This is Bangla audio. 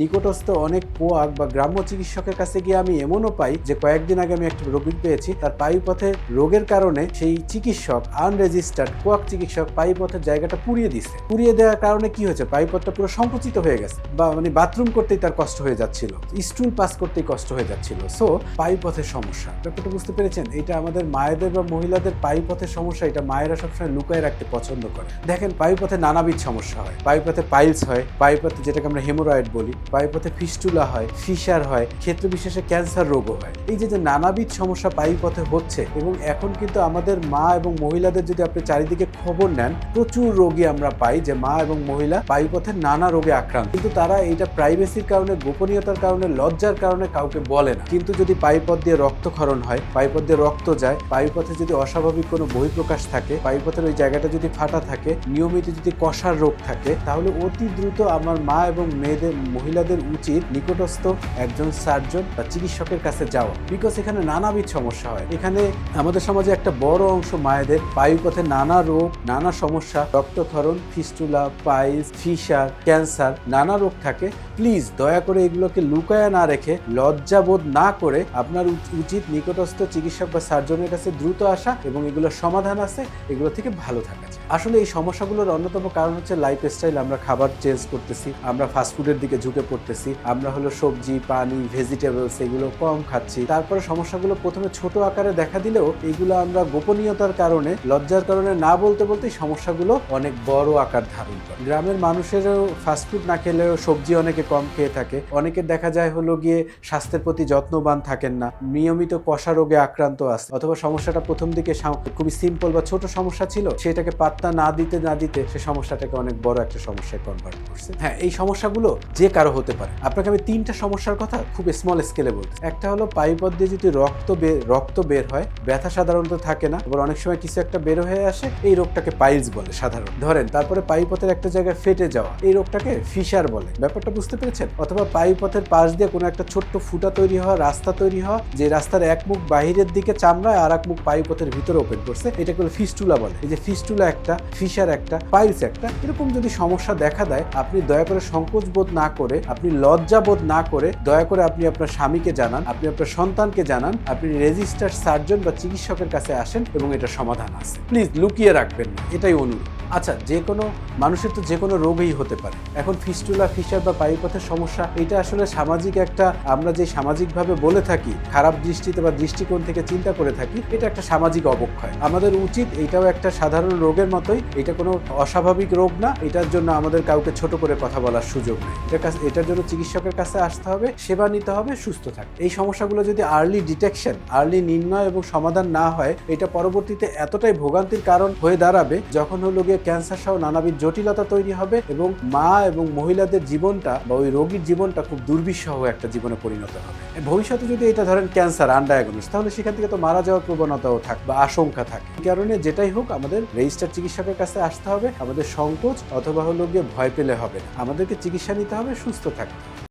নিকটস্থ অনেক কোয়াক বা গ্রাম্য চিকিৎসকের কাছে গিয়ে আমি এমনও পাই যে কয়েকদিন আগে আমি একটা রোগী পেয়েছি, তার পায়ুপথে রোগের কারণে সেই চিকিৎসক আনরেজিস্টার্ড কোয়াক চিকিৎসক পায়ুপথের জায়গাটা পুড়িয়ে দিচ্ছে। পুড়িয়ে দেওয়ার কারণে কি হয়েছে, পায়ুপথটা পুরো সংকুচিত হয়ে গেছে, বা মানে বাথরুম করতেই তার কষ্ট হয়ে যাচ্ছিল, স্টুল পাস করতেই কষ্ট হয়ে যাচ্ছিল। সো পায়ুপথের সমস্যা, ব্যাপারটা বুঝতে পেরেছেন? এটা আমাদের মায়েদের বা মহিলাদের পায়ুপথের সমস্যা, এটা মায়েরা সবসময় লুকায় রাখতে পছন্দ করে। দেখেন, পায়ুপথে নানাবিধ সমস্যা হয়। পায়ুপথে পাইলস হয়, পায়ুপথে যেটাকে আমরা হেমোরয়েড বলি, পায়ুপথে ফিস্টুলা হয়, ফিশার হয়, ক্ষেত্র বিশেষে ক্যান্সার রোগও হয়। এই যে নানাবিধ সমস্যা পায়ুপথে হচ্ছে, এবং এখন কিন্তু আমাদের মা এবং মহিলাদের যদি আপনি চারিদিকে খবর নেন, প্রচুর রোগী আমরা পাই যে মা এবং মহিলা পায়ুপথের নানা রোগে আক্রান্ত, কিন্তু তারা এইটা প্রাইভেসির কারণে, গোপনীয়তার কারণে, লজ্জার কারণে কাউকে বলে না। কিন্তু যদি পায়ুপথ দিয়ে রক্তক্ষরণ হয়, পায়ুপথ দিয়ে রক্ত যায়, পায়ুপথে যদি অস্বাভাবিক কোনো বহিঃপ্রকাশ থাকে, পায়ুপথের ওই জায়গাটা যদি ফাটা থাকে, নিয়মিত যদি কষার রোগ থাকে, তাহলে অতি দ্রুত আমার মা এবং মহিলাদের উচিত নিকটস্থ একজন সার্জন বা চিকিৎসকের কাছে যাওয়া। বিকজ এখানে নানাবিধ সমস্যা হয়। এখানে আমাদের সমাজে একটা বড় অংশ মায়েদের পায়ুপথে নানা রোগ, নানা সমস্যা, রক্তক্ষরণ, ফিস্টুলা, পাইলস, ফিশার, ক্যান্সার, নানা রোগ থাকে। প্লিজ দয়া করে এগুলোকে লুকায়া না রেখে, লজ্জাবোধ না করে আপনার উচিত নিকটস্থ চিকিৎসক বা সার্জনের কাছে দ্রুত আসা, এবং এগুলোর সমাধান আছে, এগুলো থেকে ভালো থাকা যায়। আসলে এই সমস্যাগুলোর অন্যতম কারণ হচ্ছে লাইফস্টাইল। আমরা খাবার চেঞ্জ করতেছি, আমরা ফাস্টফুডের দিকে ঝুঁকে পড়তেছি, আমরা হলো সবজি, পানি, ভেজিটেবলস এগুলো কম খাচ্ছি। তারপরে সমস্যাগুলো প্রথমে ছোট আকারে দেখা দিলেও এগুলো আমরা গোপনীয়তার কারণে, লজ্জার কারণে না বলতে বলতেই সমস্যাগুলো অনেক বড় আকার ধারণ করে। গ্রামের মানুষেরও ফাস্টফুড না খেলেও সবজি অনেকে কম খেয়ে থাকে। অনেকের দেখা যায় হলো গিয়ে স্বাস্থ্যের প্রতি যত্নবান থাকেন না, নিয়মিত কষা রোগে আক্রান্ত আছে, অথবা সমস্যাটা প্রথম দিকে খুবই সিম্পল বা ছোট সমস্যা ছিল, সেটাকে পাত্তা না দিতে সে সমস্যাটাকে অনেক বড় একটা সমস্যায় কনভার্ট করছে। হ্যাঁ, এই সমস্যাগুলো যে কারো হতে পারে। আপনাকে আমি 3টা সমস্যার কথা খুব স্মল স্কেলে বলতে। একটা হলো পায়ুপথ দিয়ে যদি রক্ত বের হয়, ব্যথা সাধারণত থাকে না, আবার অনেক সময় কিছু একটা বের হয়ে আসে, এই রোগটাকে পাইলস বলে সাধারণ ধরেন। তারপরে পায়ুপথের একটা জায়গায় ফেটে যাওয়া, এই রোগটাকে ফিশার বলে। ব্যাপারটা বুঝতে পেরেছেন? অথবা পায়ুপথের পাশ দিয়ে কোনো একটা ছোট্ট ফুটা তৈরি হওয়া, রাস্তা তৈরি হওয়া, যে রাস্তার এক মুখ বাহিরের দিকে চামড়ায় আর এক মুখ পায়ুপথের ভিতরে ওপেন করছে, এটাকে ফিস্টুলা বলে। এই যে ফিস্টুলা একটা, ফিশার একটা, পাইলস একটা, এরকম যদি সমস্যা দেখা দেয়, আপনি দয়া করে সংকোচ বোধ না করে, আপনি লজ্জা বোধ না করে, দয়া করে আপনি আপনার স্বামীকে জানান, আপনি আপনার সন্তানকে জানান, আপনি রেজিস্টার্ড সার্জন বা চিকিৎসকের কাছে আসেন, এবং এটা সমাধান আছে। প্লিজ লুকিয়ে রাখবেন না, এটাই অনুরোধ। আচ্ছা, যে কোনো মানুষের তো যে কোনো রোগই হতে পারে। এখন ফিস্টুলা, ফিশার বা পায়ুপথের সমস্যা, এটা আসলে সামাজিক একটা, আমরা যে সামাজিকভাবে বলে থাকি, খারাপ দৃষ্টিতে বা দৃষ্টিকোণ থেকে চিন্তা করে থাকি, এটা একটা সামাজিক অবক্ষয়। আমাদের উচিত, এটাও একটা সাধারণ রোগের মতোই, এটা কোনো অস্বাভাবিক রোগ না, এটার জন্য আমাদের কাউকে ছোট করে কথা বলার সুযোগ নেই। এটার জন্য চিকিৎসকের কাছে আসতে হবে, সেবা নিতে হবে, সুস্থ থাকবে। এই সমস্যাগুলো যদি আর্লি ডিটেকশন, আর্লি নির্ণয় এবং সমাধান না হয়, এটা পরবর্তীতে এতটাই ভোগান্তির কারণ হয়ে দাঁড়াবে, যখন হলো গিয়ে ক্যান্সার সহ নানাবিধ জটিলতা তৈরি হবে, এবং মা এবং মহিলাদের জীবনটা বা ওই রোগীর জীবনটা খুব দুর্বিষহ একটা জীবনে পরিণত হবে। ভবিষ্যতে যদি এটা ধরেন ক্যান্সার আনডায়াগনোস, তাহলে সেখান থেকে তো মারা যাওয়ার প্রবণতাও থাকবে বা আশঙ্কা থাকে। এই কারণে যেটাই হোক, আমাদের রেজিস্টার্ড চিকিৎসকের কাছে আসতে হবে। আমাদের সংকোচ অথবা হলো গিয়ে ভয় পেলে হবে না, আমাদেরকে চিকিৎসা নিতে হবে, সুস্থ থাকতে হবে।